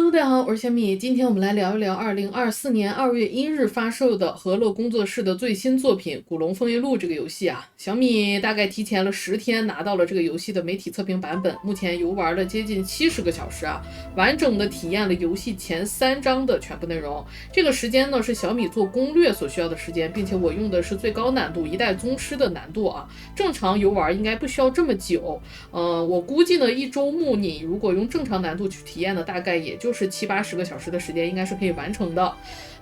Hello，大家好，我是小米。今天我们来聊一聊2024年2月1日发售的河洛工作室的最新作品《古龙风云录》这个游戏啊。小米大概提前了10天拿到了这个游戏的媒体测评版本，目前游玩了接近70个小时啊，完整的体验了游戏前3章的全部内容。这个时间呢是小米做攻略所需要的时间，并且我用的是最高难度一代宗师的难度啊，正常游玩应该不需要这么久。我估计呢一周目你如果用正常难度去体验呢，大概也就是70-80个小时的时间应该是可以完成的。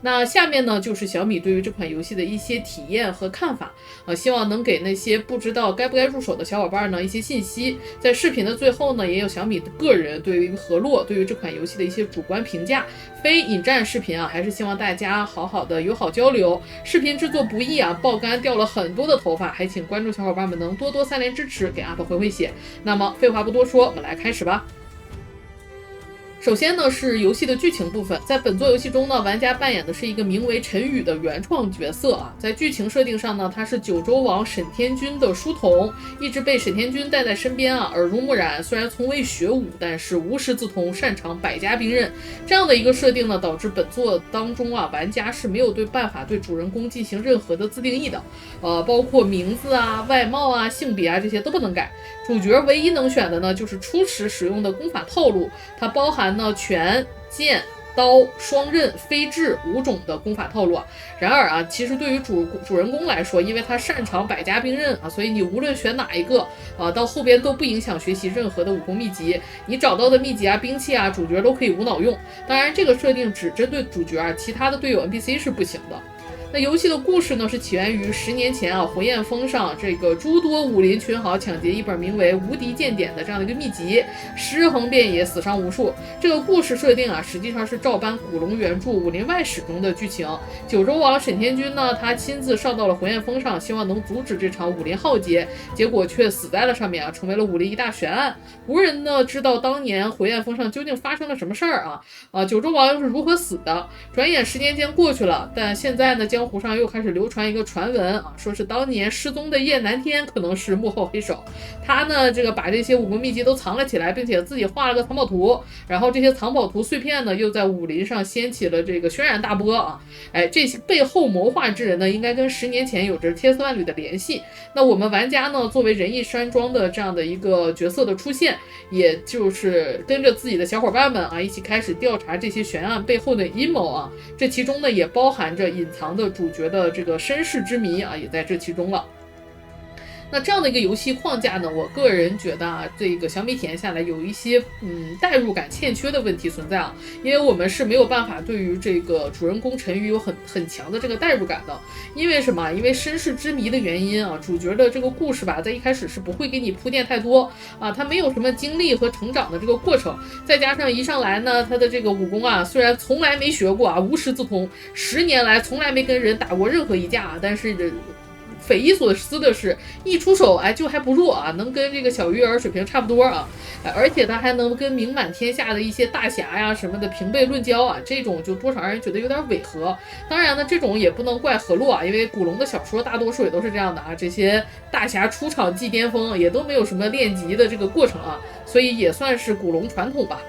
那下面呢就是小米对于这款游戏的一些体验和看法希望能给那些不知道该不该入手的小伙伴呢一些信息。在视频的最后呢，也有小米的个人对于河洛对于这款游戏的一些主观评价，非引战视频啊，还是希望大家好好的友好交流。视频制作不易啊，爆肝掉了很多的头发，还请关注小伙伴们能多多3连支持，给 UP 回血。那么废话不多说，我们来开始吧。首先呢是游戏的剧情部分，在本作游戏中呢，玩家扮演的是一个名为陈宇的原创角色啊。在剧情设定上呢，他是九州王沈天君的书童，一直被沈天君带在身边啊，耳濡目染。虽然从未学武，但是无师自通，擅长百家兵刃。这样的一个设定呢，导致本作当中啊，玩家是没有办法对主人公进行任何的自定义的，包括名字啊、外貌啊、性别啊这些都不能改。主角唯一能选的呢，就是初始使用的功法套路，它包含拳、剑、刀、双刃、飞智5种的功法套路啊。然而啊，其实对于主人公来说，因为他擅长百家兵刃啊，所以你无论选哪一个到后边都不影响学习任何的武功秘籍。你找到的秘籍啊、兵器啊，主角都可以无脑用。当然，这个设定只针对主角啊，其他的队友 NPC 是不行的。那游戏的故事呢，是起源于10年前啊，火焰峰上这个诸多武林群豪抢劫一本名为《无敌剑典》的这样的一个秘籍，尸横遍野，死伤无数。这个故事设定啊，实际上是照搬古龙原著《武林外史》中的剧情。九州王沈天君呢，他亲自上到了火焰峰上，希望能阻止这场武林浩劫，结果却死在了上面啊，成为了武林一大悬案。无人呢知道当年火焰峰上究竟发生了什么事儿啊，九州王又是如何死的。转眼10年间过去了，但现在呢，江湖上又开始流传一个传闻啊，说是当年失踪的叶南天可能是幕后黑手。他呢，把这些武功秘籍都藏了起来，并且自己画了个藏宝图，然后这些藏宝图碎片呢，又在武林上掀起了这个轩然大波啊。这些背后谋划之人呢，应该跟10年前有着千丝万缕的联系。那我们玩家呢，作为仁义山庄的这样的一个角色的出现，也就是跟着自己的小伙伴们啊，一起开始调查这些悬案背后的阴谋啊。这其中呢，也包含着隐藏的主角的这个身世之谜啊，也在这其中了。那这样的一个游戏框架呢，我个人觉得啊，这个小米体验下来有一些代入感欠缺的问题存在啊，因为我们是没有办法对于这个主人公陈宇有很强的这个代入感的。因为什么？因为身世之谜的原因啊，主角的这个故事吧，在一开始是不会给你铺垫太多啊，他没有什么经历和成长的这个过程，再加上一上来呢，他的这个武功啊，虽然从来没学过啊，无师自通，10年来从来没跟人打过任何一架啊，但是匪夷所思的是，一出手就还不弱啊，能跟这个小鱼儿水平差不多啊，而且他还能跟名满天下的一些大侠呀什么的平辈论交啊，这种就多少让人觉得有点违和。当然呢，这种也不能怪河洛啊，因为古龙的小说大多数也都是这样的啊，这些大侠出场即巅峰，也都没有什么练级的这个过程啊，所以也算是古龙传统吧。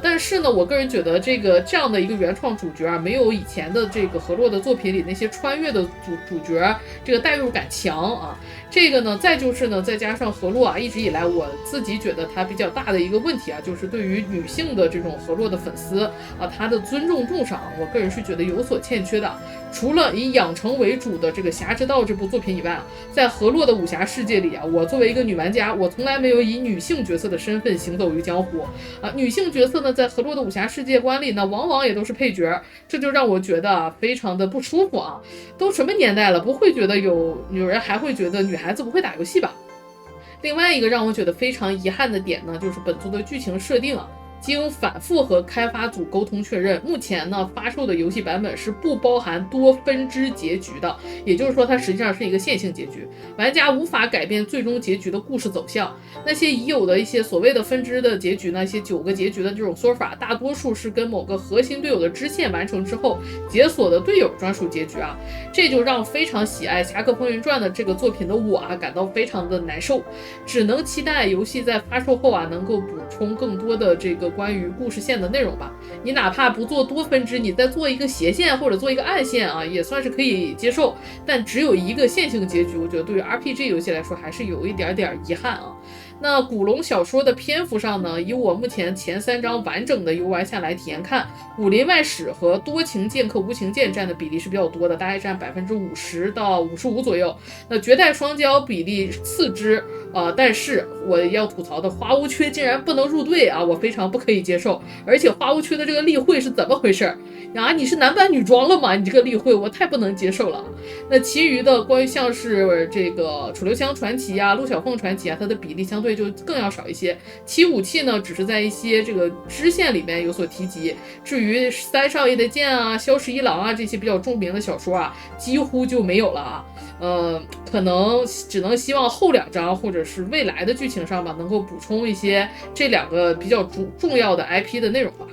但是呢，我个人觉得这样的一个原创主角啊，没有以前的这个河洛的作品里那些穿越的主角这个代入感强啊。这个呢，再就是呢，再加上河洛啊，一直以来我自己觉得他比较大的一个问题啊，就是对于女性的这种河洛的粉丝啊，他的尊重重赏，我个人是觉得有所欠缺的。除了以养成为主的这个《侠之道》这部作品以外啊，在河洛的武侠世界里啊，我作为一个女玩家，我从来没有以女性角色的身份行走于江湖啊。女性角色呢，在河洛的武侠世界观里呢，往往也都是配角，这就让我觉得啊，非常的不舒服啊。都什么年代了，不会觉得有人还会觉得女孩子不会打游戏吧？另外一个让我觉得非常遗憾的点呢，就是本作的剧情设定啊。经反复和开发组沟通确认，目前呢发售的游戏版本是不包含多分支结局的，也就是说它实际上是一个线性结局，玩家无法改变最终结局的故事走向。那些已有的一些所谓的分支的结局呢，一些9个结局的这种说法，大多数是跟某个核心队友的支线完成之后解锁的队友专属结局啊，这就让非常喜爱《侠客风云传》的这个作品的我啊感到非常的难受，只能期待游戏在发售后啊能够补充更多的这个个关于故事线的内容吧。你哪怕不做多分支，你再做一个斜线或者做一个暗线啊，也算是可以接受。但只有一个线性结局，我觉得对于 RPG 游戏来说还是有一点点遗憾啊。那古龙小说的篇幅上呢，以我目前前3章完整的游玩下来体验看，武林外史和多情剑客无情剑占的比例是比较多的，大概占50%到55%左右。那绝代双骄比例次之，但是我要吐槽的花无缺竟然不能入队啊，我非常不可以接受。而且花无缺的这个例会是怎么回事啊？你是男扮女装了吗？你这个例会我太不能接受了。那其余的关于像是这个楚留香传奇啊、陆小凤传奇啊，它的比例相对就更要少一些。其武器呢，只是在一些这个支线里面有所提及。至于三少爷的剑啊、萧十一郎啊这些比较著名的小说啊，几乎就没有了啊。可能只能希望后2章或者是未来的剧情上吧，能够补充一些这2个比较重要的 IP 的内容吧。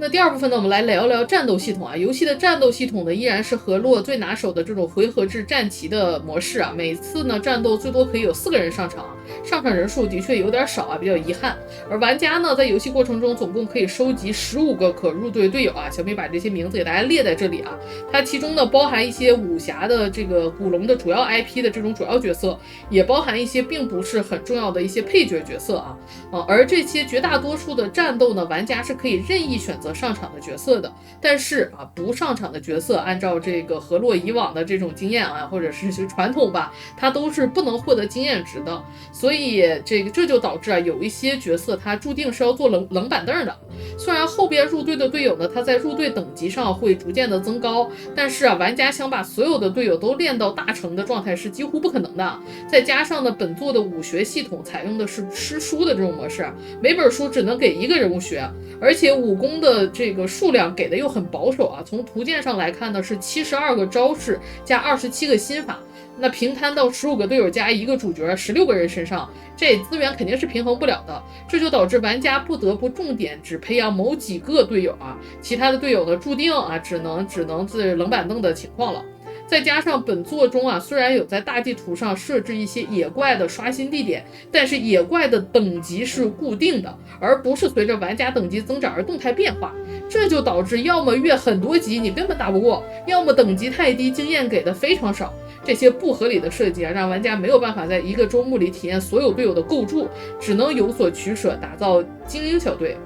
那第2部分呢，我们来聊聊战斗系统啊。游戏的战斗系统呢，依然是河洛最拿手的这种回合制战棋的模式啊。每次呢，战斗最多可以有4个人上场，上场人数的确有点少啊，比较遗憾。而玩家呢，在游戏过程中总共可以收集15个可入队队友啊。小米把这些名字给大家列在这里啊。它其中呢，包含一些武侠的这个古龙的主要 IP 的这种主要角色，也包含一些并不是很重要的一些配角角色啊。而这些绝大多数的战斗呢，玩家是可以任意选择上场的角色的，但是不上场的角色，按照这个河洛以往的这种经验啊，或者是传统吧，它都是不能获得经验值的。所以这就导致有一些角色它注定是要坐冷板凳的。虽然后边入队的队友呢，他在入队等级上会逐渐的增高，但是玩家想把所有的队友都练到大成的状态是几乎不可能的。再加上呢，本作的武学系统采用的是吃书的这种模式，每本书只能给1个人物学，而且武功的这个数量给的又很保守啊。从图鉴上来看呢，是72个招式加27个心法，那平摊到15个队友加1个主角16个人身上，这资源肯定是平衡不了的。这就导致玩家不得不重点只培养某几个队友啊，其他的队友呢注定只能是冷板凳的情况了。再加上本作中虽然有在大地图上设置一些野怪的刷新地点，但是野怪的等级是固定的，而不是随着玩家等级增长而动态变化。这就导致要么越很多级你根本打不过，要么等级太低，经验给的非常少。这些不合理的设计让玩家没有办法在一个周末里体验所有队友的构筑，只能有所取舍，打造精英小队。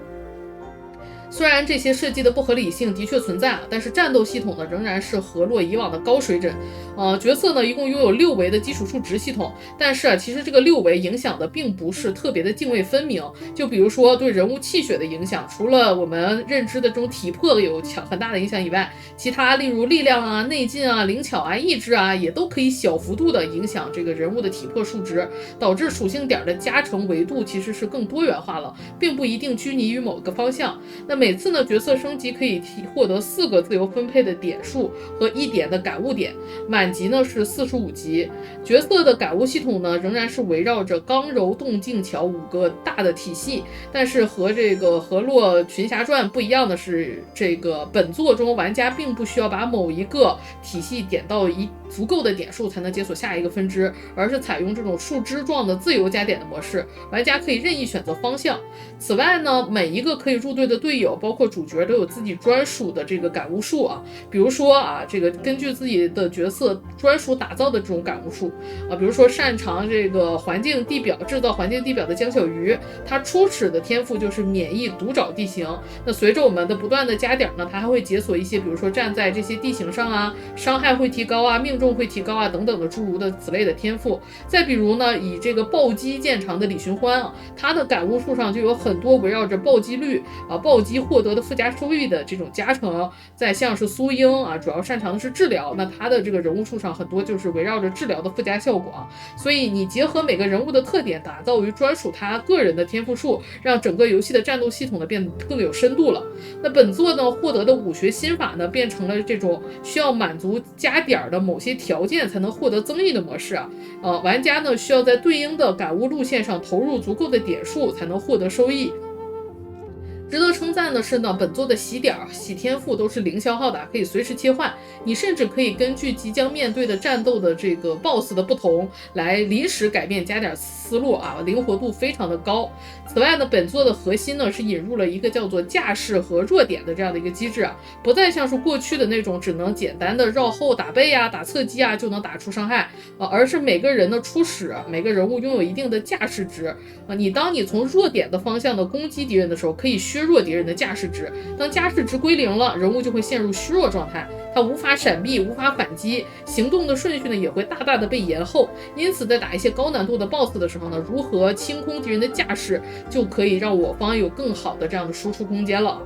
虽然这些设计的不合理性的确存在但是战斗系统呢仍然是河洛以往的高水准。角色呢一共拥有6维的基础数值系统，但是其实这个6维影响的并不是特别的泾渭分明。就比如说对人物气血的影响，除了我们认知的这种体魄有很大的影响以外，其他例如力量内劲灵巧意志也都可以小幅度的影响这个人物的体魄数值，导致属性点的加成维度其实是更多元化了，并不一定拘泥于某个方向。那每次呢角色升级可以获得4个自由分配的点数和1点的感悟点，满级呢是45级。角色的感悟系统呢仍然是围绕着刚柔动静巧5个大的体系，但是和这个河洛群侠传不一样的是，这个本作中玩家并不需要把某一个体系点到足够的点数才能解锁下一个分支，而是采用这种树枝状的自由加点的模式，玩家可以任意选择方向。此外呢，每一个可以入队的队友包括主角都有自己专属的这个感悟术比如说这个根据自己的角色专属打造的这种感悟术比如说擅长这个环境地表制造环境地表的江小鱼，他初始的天赋就是免疫独找地形。那随着我们的不断的加点呢，他还会解锁一些比如说站在这些地形上伤害会提高命中会提高等等的诸如的此类的天赋。再比如呢，以这个暴击见长的李寻欢他的感悟术上就有很多围绕着暴击率暴击获得的附加收益的这种加成。再像是苏英主要擅长的是治疗，那他的这个人物术上很多就是围绕着治疗的附加效果所以你结合每个人物的特点，打造于专属他个人的天赋树，让整个游戏的战斗系统呢变得更有深度了。那本作呢获得的武学心法呢变成了这种需要满足加点的某些条件才能获得增益的模式玩家呢需要在对应的感悟路线上投入足够的点数才能获得收益。值得称赞的是呢，本作的洗点、洗天赋都是零消耗的，可以随时切换。你甚至可以根据即将面对的战斗的这个 BOSS 的不同，来临时改变加点思路啊，灵活度非常的高。此外呢，本作的核心呢是引入了一个叫做架势和弱点的这样的一个机制啊，不再像是过去的那种只能简单的绕后打背啊、打侧击啊就能打出伤害而是每个人的初始，每个人物拥有一定的架势值当你从弱点的方向的攻击敌人的时候，可以削弱敌人的架势值。当架势值归零了，人物就会陷入虚弱状态，他无法闪避，无法反击，行动的顺序呢也会大大的被延后。因此在打一些高难度的 BOSS 的时候呢，如何清空敌人的架势，就可以让我方有更好的这样的输出空间了。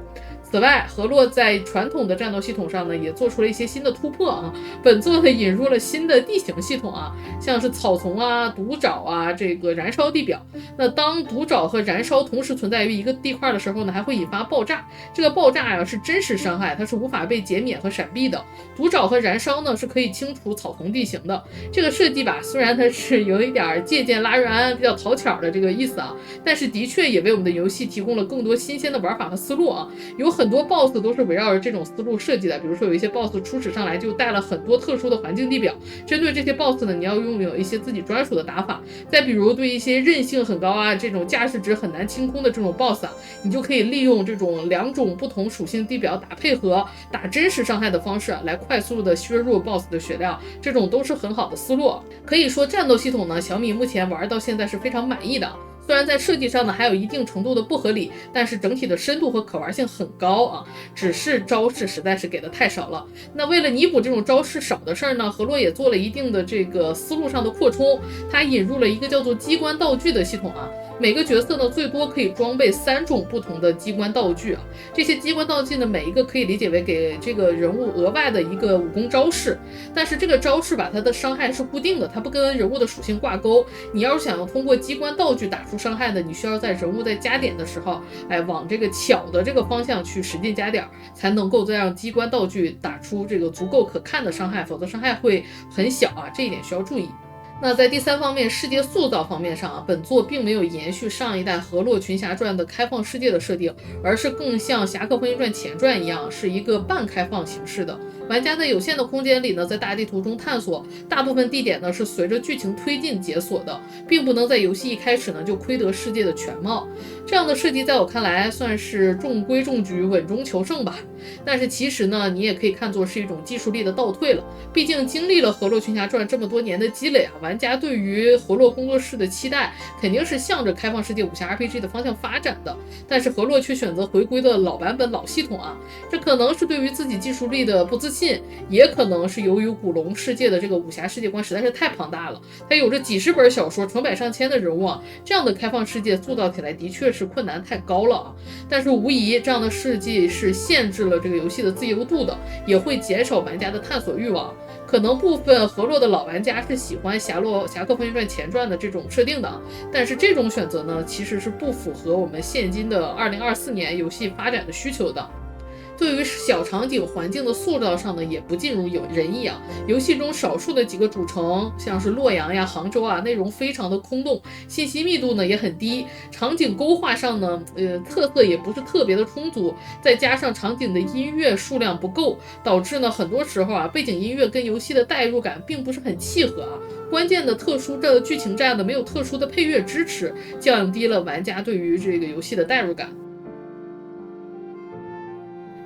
此外，河洛在传统的战斗系统上呢，也做出了一些新的突破啊。本作呢引入了新的地形系统啊，像是草丛啊、毒爪啊、这个燃烧地表。那当毒爪和燃烧同时存在于一个地块的时候呢，还会引发爆炸。这个爆炸呀是真实伤害，它是无法被减免和闪避的。毒爪和燃烧呢是可以清除草丛地形的。这个设计吧，虽然它是有一点借鉴拉瑞安比较讨巧的这个意思啊，但是的确也为我们的游戏提供了更多新鲜的玩法和思路啊。有很多 BOSS 都是围绕着这种思路设计的，比如说有一些 BOSS 初始上来就带了很多特殊的环境地表，针对这些 BOSS 呢，你要拥有一些自己专属的打法。再比如对一些韧性很高啊，这种架势值很难清空的这种 BOSS 啊，你就可以利用这种两种不同属性地表打配合，打真实伤害的方式来快速的削弱 BOSS 的血量，这种都是很好的思路。可以说战斗系统呢，小米目前玩到现在是非常满意的。虽然在设计上呢还有一定程度的不合理，但是整体的深度和可玩性很高啊，只是招式实在是给的太少了。那为了弥补这种招式少的事儿呢，河洛也做了一定的这个思路上的扩充，它引入了一个叫做机关道具的系统啊。每个角色呢最多可以装备3种不同的机关道具啊，这些机关道具呢每一个可以理解为给这个人物额外的一个武功招式，但是这个招式吧，它的伤害是固定的，它不跟人物的属性挂钩。你要是想要通过机关道具打出伤害呢，你需要在人物在加点的时候，往这个巧的这个方向去使劲加点，才能够再让机关道具打出这个足够可看的伤害，否则伤害会很小啊，这一点需要注意。那在第3方面，世界塑造方面上啊，本作并没有延续上一代《河洛群侠传》的开放世界的设定，而是更像《侠客风云传前传》一样，是一个半开放形式的。玩家在有限的空间里呢，在大地图中探索，大部分地点呢是随着剧情推进解锁的，并不能在游戏一开始呢就窥得世界的全貌。这样的设计在我看来算是中规中矩、稳中求胜吧。但是其实呢，你也可以看作是一种技术力的倒退了。毕竟经历了《河洛群侠传》这么多年的积累啊，玩家对于河洛工作室的期待肯定是向着开放世界武侠 RPG 的方向发展的。但是河洛却选择回归的老版本、老系统啊，这可能是对于自己技术力的不自信，也可能是由于古龙世界的这个武侠世界观实在是太庞大了，它有着几十本小说、成百上千的人物啊，这样的开放世界塑造起来的确是困难太高了啊。但是无疑这样的设计是限制了这个游戏的自由度的，也会减少玩家的探索欲望。可能部分河洛的老玩家是喜欢侠客风云传前传的这种设定的，但是这种选择呢，其实是不符合我们现今的2024年游戏发展的需求的。对于小场景环境的塑造上呢，也不尽如人意啊。游戏中少数的几个主城，像是洛阳呀、杭州啊，内容非常的空洞，信息密度呢也很低。场景勾画上呢，特色也不是特别的充足，再加上场景的音乐数量不够，导致呢很多时候啊，背景音乐跟游戏的代入感并不是很契合啊。关键的特殊的剧情战呢，没有特殊的配乐支持，降低了玩家对于这个游戏的代入感。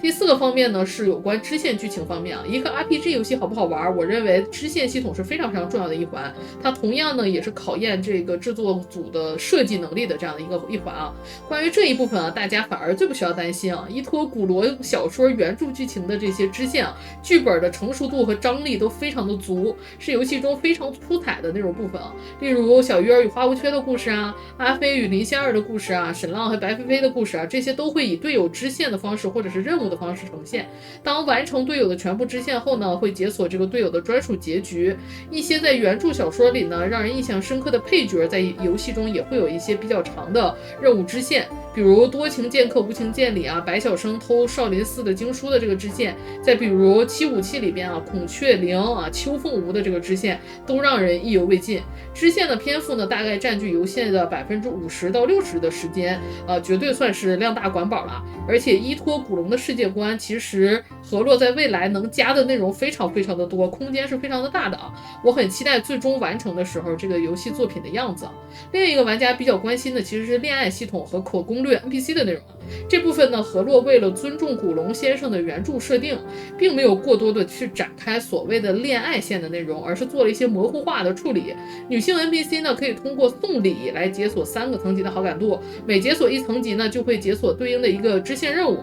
第4个方面呢，是有关支线剧情方面啊。一个 RPG 游戏好不好玩，我认为支线系统是非常非常重要的一环，它同样呢也是考验这个制作组的设计能力的这样的一环啊。关于这一部分啊，大家反而最不需要担心啊。依托古罗小说原著剧情的这些支线啊，剧本的成熟度和张力都非常的足，是游戏中非常出彩的那种部分啊。例如小鱼儿与花无缺的故事啊，阿飞与林仙儿的故事啊，沈浪和白飞飞的故事啊，这些都会以队友支线的方式或者是任务的方式呈现。当完成队友的全部支线后呢，会解锁这个队友的专属结局。一些在原著小说里呢让人印象深刻的配角，在游戏中也会有一些比较长的任务支线。比如多情剑客无情剑里啊，白晓生偷少林寺的经书的这个支线，再比如七武器里边啊，孔雀翎啊、邱凤舞的这个支线，都让人意犹未尽。支线的篇幅呢，大概占据游戏的50%到60%的时间，绝对算是量大管饱了。而且依托古龙的世界观，其实河洛在未来能加的内容非常非常的多，空间是非常的大的啊。我很期待最终完成的时候这个游戏作品的样子。另一个玩家比较关心的其实是恋爱系统和可攻略 NPC 的内容。这部分呢，河洛为了尊重古龙先生的原著设定，并没有过多的去展开所谓的恋爱线的内容，而是做了一些模糊化的处理。女性 NPC 呢，可以通过送礼来解锁3个层级的好感度，每解锁1层级呢，就会解锁对应的一个支线任务。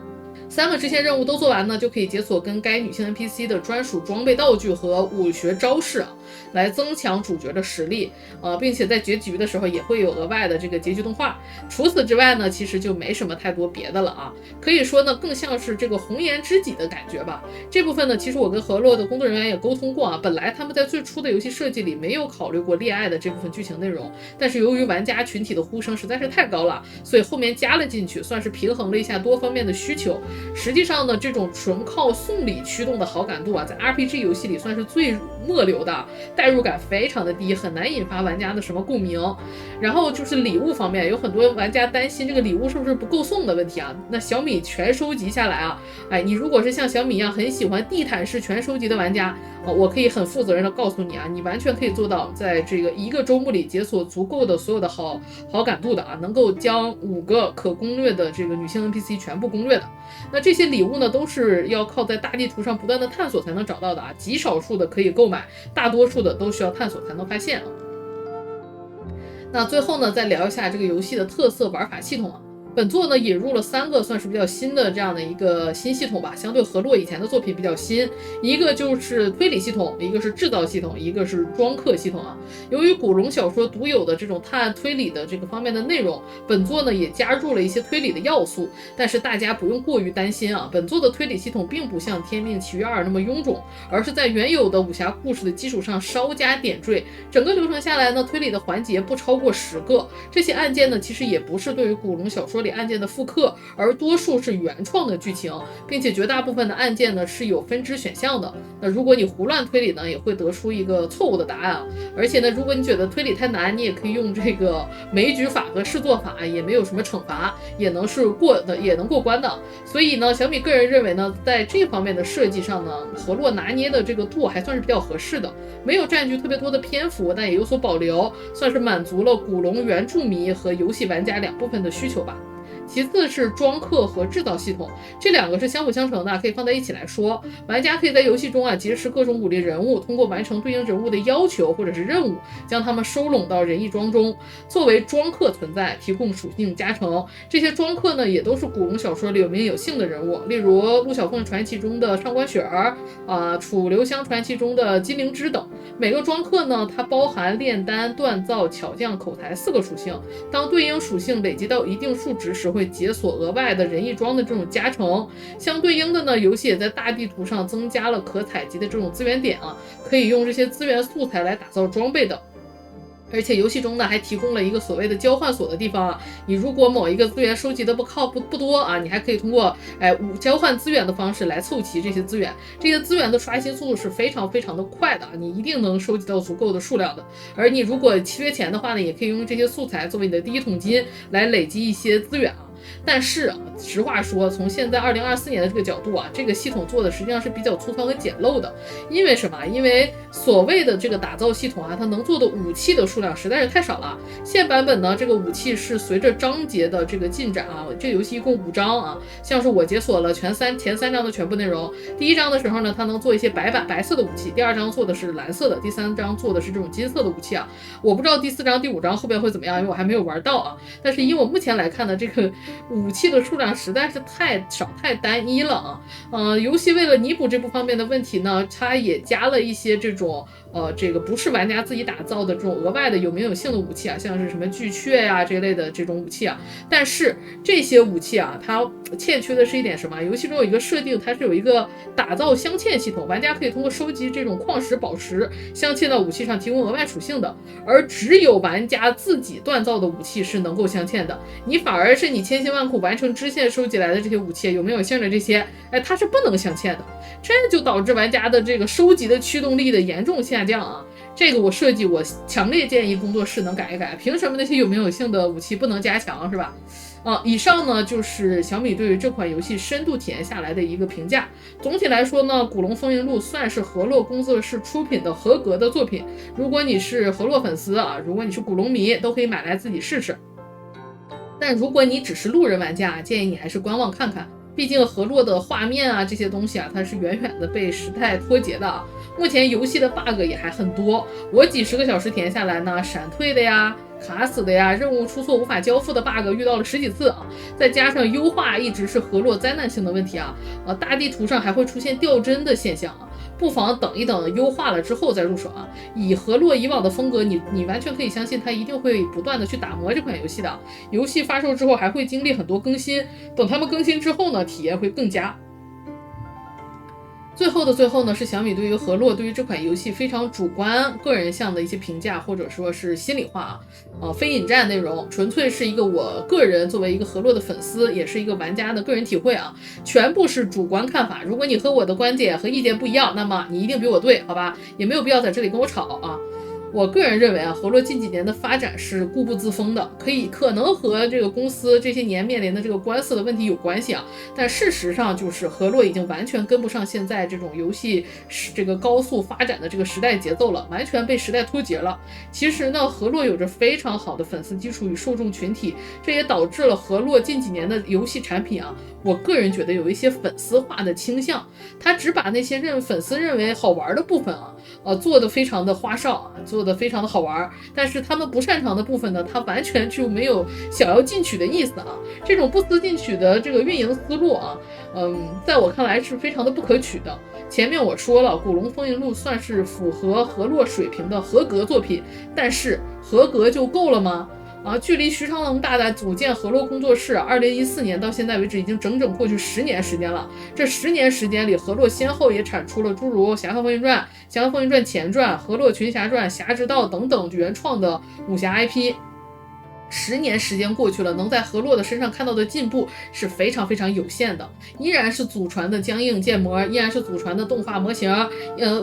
3个支线任务都做完呢，就可以解锁跟该女性 NPC 的专属装备道具和武学招式来增强主角的实力，并且在结局的时候也会有额外的这个结局动画。除此之外呢，其实就没什么太多别的了啊，可以说呢，更像是这个红颜知己的感觉吧。这部分呢，其实我跟河洛的工作人员也沟通过啊，本来他们在最初的游戏设计里没有考虑过恋爱的这部分剧情内容，但是由于玩家群体的呼声实在是太高了，所以后面加了进去，算是平衡了一下多方面的需求。实际上呢，这种纯靠送礼驱动的好感度啊，在 RPG 游戏里算是最末流的，代入感非常的低，很难引发玩家的什么共鸣。然后就是礼物方面，有很多玩家担心这个礼物是不是不够送的问题啊。那小米全收集下来啊，你如果是像小米一样很喜欢地毯式全收集的玩家，我可以很负责任的告诉你啊，你完全可以做到在这个1个周末里解锁足够的所有的好感度的啊，能够将5个可攻略的这个女性 NPC 全部攻略的。那这些礼物呢，都是要靠在大地图上不断的探索才能找到的啊，极少数的可以购买，大多数的都需要探索才能发现啊。那最后呢，再聊一下这个游戏的特色玩法系统啊。本作呢引入了3个算是比较新的这样的一个新系统吧，相对河洛以前的作品比较新。一个就是推理系统，一个是制造系统，一个是庄客系统啊。由于古龙小说独有的这种探案推理的这个方面的内容，本作呢也加入了一些推理的要素，但是大家不用过于担心啊，本作的推理系统并不像《天命奇遇2》那么臃肿，而是在原有的武侠故事的基础上稍加点缀。整个流程下来呢，推理的环节不超过10个，这些案件呢其实也不是对于古龙小说里案件的复刻，而多数是原创的剧情，并且绝大部分的案件呢是有分支选项的。那如果你胡乱推理呢，也会得出一个错误的答案啊。而且呢，如果你觉得推理太难，你也可以用这个枚举法和试做法，也没有什么惩罚，也能过关的。所以呢，小米个人认为呢，在这方面的设计上呢，河洛拿捏的这个度还算是比较合适的，没有占据特别多的篇幅，但也有所保留，算是满足了古龙原著迷和游戏玩家2部分的需求吧。其次是庄客和制造系统，这2个是相辅相成的，可以放在一起来说。玩家可以在游戏中结识各种武力人物，通过完成对应人物的要求或者是任务，将他们收拢到仁义庄中，作为庄客存在，提供属性加成。这些庄客呢，也都是古龙小说里有名有姓的人物，例如陆小凤传奇中的上官雪儿，楚留香传奇中的金灵芝等。每个庄客呢，它包含炼丹、锻造、巧匠、口才4个属性，当对应属性累积到一定数值时，会解锁额外的仁义庄的这种加成。相对应的呢，游戏也在大地图上增加了可采集的这种资源点啊，可以用这些资源素材来打造装备的。而且游戏中呢还提供了一个所谓的交换所的地方啊，你如果某一个资源收集的不多啊，你还可以通过交换资源的方式来凑齐这些资源。这些资源的刷新速度是非常非常的快的，你一定能收集到足够的数量的。而你如果缺钱的话呢，也可以用这些素材作为你的第一桶金来累积一些资源啊。但是实话说，从现在2024年的这个角度啊，这个系统做的实际上是比较粗糙和简陋的。因为什么？因为所谓的这个打造系统啊，它能做的武器的数量实在是太少了。现版本呢，这个武器是随着章节的这个进展啊，这个游戏一共5章啊，像是我解锁了前3章的全部内容。第1章的时候呢，它能做一些白色的武器，第2章做的是蓝色的，第3章做的是这种金色的武器啊。我不知道第4章、第5章后边会怎么样，因为我还没有玩到啊。但是以我目前来看呢，这个武器的数量实在是太少太单一了啊。游戏为了弥补这部方面的问题呢，它也加了一些这种这个不是玩家自己打造的这种额外的有名有姓的武器啊，像是什么巨阙呀这类的这种武器啊。但是这些武器啊，它欠缺的是一点什么？游戏中有一个设定，它是有一个打造镶嵌系统，玩家可以通过收集这种矿石宝石镶嵌到武器上提供额外属性的，而只有玩家自己锻造的武器是能够镶嵌的。你反而是你镶辛万苦完成支线收集来的这些武器有没有性的这些，它是不能镶嵌的，这就导致玩家的这个收集的驱动力的严重下降啊。这个我强烈建议工作室能改一改，凭什么那些有没有性的武器不能加强是吧？以上呢就是小米对于这款游戏深度体验下来的一个评价。总体来说呢，《古龙风云录》算是河洛工作室出品的合格的作品。如果你是河洛粉丝啊，如果你是古龙迷，都可以买来自己试试。但如果你只是路人玩家，建议你还是观望看看。毕竟河洛的画面啊这些东西啊，它是远远的被时代脱节的啊。目前游戏的 bug 也还很多，我几十个小时体验下来呢，闪退的呀、卡死的呀、任务出错无法交付的 bug 遇到了10几次啊，再加上优化一直是河洛灾难性的问题啊，大地图上还会出现掉帧的现象啊，不妨等一等优化了之后再入手啊。以河洛以往的风格，你完全可以相信它一定会不断的去打磨这款游戏的。游戏发售之后还会经历很多更新，等他们更新之后呢，体验会更佳。最后的最后呢，是小米对于河洛对于这款游戏非常主观个人向的一些评价，或者说是心里话非引战内容，纯粹是一个我个人作为一个河洛的粉丝，也是一个玩家的个人体会啊，全部是主观看法。如果你和我的观点和意见不一样，那么你一定比我对，好吧？也没有必要在这里跟我吵啊。我个人认为啊，河洛近几年的发展是固步自封的，可能和这个公司这些年面临的这个官司的问题有关系啊。但事实上就是河洛已经完全跟不上现在这种游戏这个高速发展的这个时代节奏了，完全被时代脱节了。其实呢，河洛有着非常好的粉丝基础与受众群体，这也导致了河洛近几年的游戏产品啊，我个人觉得有一些粉丝化的倾向，他只把那些粉丝认为好玩的部分做得非常的花哨，做得非常的好玩，但是他们不擅长的部分呢，他完全就没有想要进取的意思啊。这种不思进取的这个运营思路啊，在我看来是非常的不可取的。前面我说了，《古龙风云录》算是符合河洛水平的合格作品，但是合格就够了吗？距离徐长龙大大组建河洛工作室2014年到现在为止，已经整整过去10年时间了。这10年时间里，河洛先后也产出了诸如《侠客风云传》《侠客风云传前传》《河洛群侠传》《侠之道》等等原创的武侠 IP。10年时间过去了，能在河洛的身上看到的进步是非常非常有限的，依然是祖传的僵硬建模，依然是祖传的动画模型，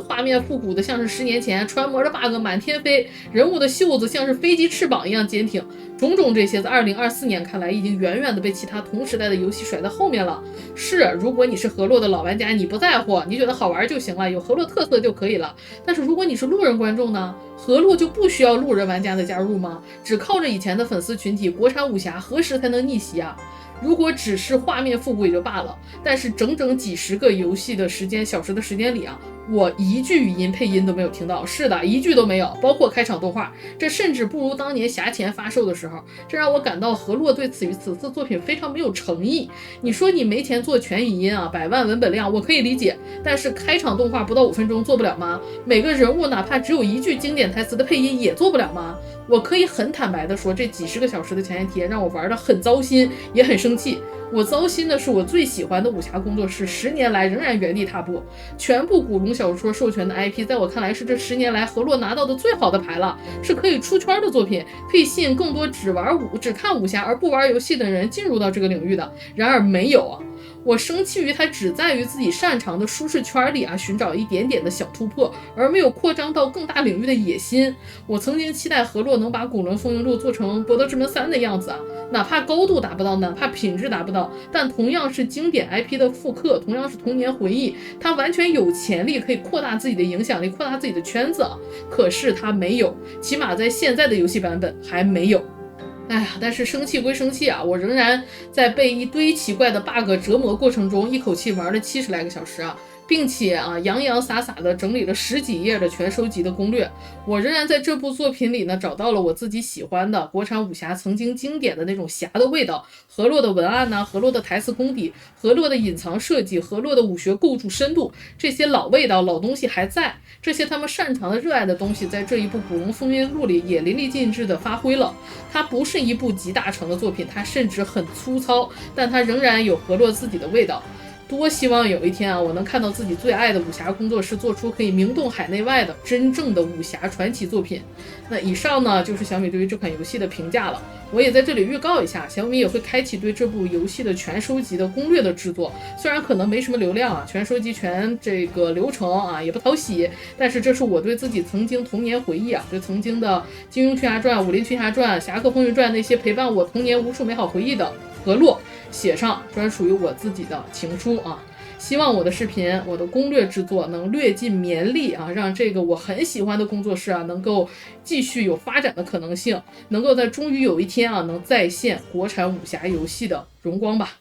画面复古的像是10年前，穿模的 bug 满天飞，人物的袖子像是飞机翅膀一样坚挺，种种这些在2024年看来已经远远的被其他同时代的游戏甩在后面了。是，如果你是河洛的老玩家，你不在乎，你觉得好玩就行了，有河洛特色就可以了。但是如果你是路人观众呢？河洛就不需要路人玩家的加入吗？只靠着以前的粉丝群体，国产武侠何时才能逆袭啊？如果只是画面复古也就罢了，但是整整几十个游戏的小时的时间里啊，我一句语音配音都没有听到，是的，一句都没有，包括开场动画，这甚至不如当年侠前发售的时候，这让我感到河洛对此次作品非常没有诚意。你说你没钱做全语音啊，100万文本量我可以理解，但是开场动画不到5分钟做不了吗？每个人物哪怕只有一句经典台词的配音也做不了吗？我可以很坦白的说，这几十个小时的前沿体验让我玩得很糟心，也很生气。我糟心的是，我最喜欢的武侠工作室10年来仍然原地踏步，全部古龙小说授权的 IP， 在我看来是这10年来河洛拿到的最好的牌了，是可以出圈的作品，可以吸引更多只看武侠而不玩游戏的人进入到这个领域的。然而没有啊。我生气于他只在于自己擅长的舒适圈里寻找一点点的小突破，而没有扩张到更大领域的野心。我曾经期待河洛能把《古龙风云录》做成《博德之门3》的样子哪怕高度达不到，哪怕品质达不到，但同样是经典 IP 的复刻，同样是童年回忆，他完全有潜力可以扩大自己的影响力，扩大自己的圈子可是他没有，起码在现在的游戏版本还没有。哎呀，但是生气归生气我仍然在被一堆奇怪的 bug 折磨过程中，一口气玩了70来个小时并且洋洋洒洒的整理了10几页的全收集的攻略。我仍然在这部作品里呢，找到了我自己喜欢的国产武侠曾经经典的那种侠的味道，河洛的文案河洛的台词功底，河洛的隐藏设计，河洛的武学构筑深度，这些老味道老东西还在，这些他们擅长的热爱的东西，在这一部《古龙风云录》里也淋漓尽致的发挥了。它不是一部集大成的作品，它甚至很粗糙，但它仍然有河洛自己的味道。多希望有一天啊，我能看到自己最爱的武侠工作室做出可以名动海内外的真正的武侠传奇作品。那以上呢就是小米对于这款游戏的评价了。我也在这里预告一下，小米也会开启对这部游戏的全收集的攻略的制作。虽然可能没什么流量啊，全收集全这个流程啊也不讨喜，但是这是我对自己曾经童年回忆啊，对曾经的金庸群侠传、武林群侠传、侠客风云传那些陪伴我童年无数美好回忆的河洛写上专属于我自己的情书啊。希望我的视频，我的攻略制作能略尽绵力啊，让这个我很喜欢的工作室啊，能够继续有发展的可能性，能够在终于有一天啊，能再现国产武侠游戏的荣光吧。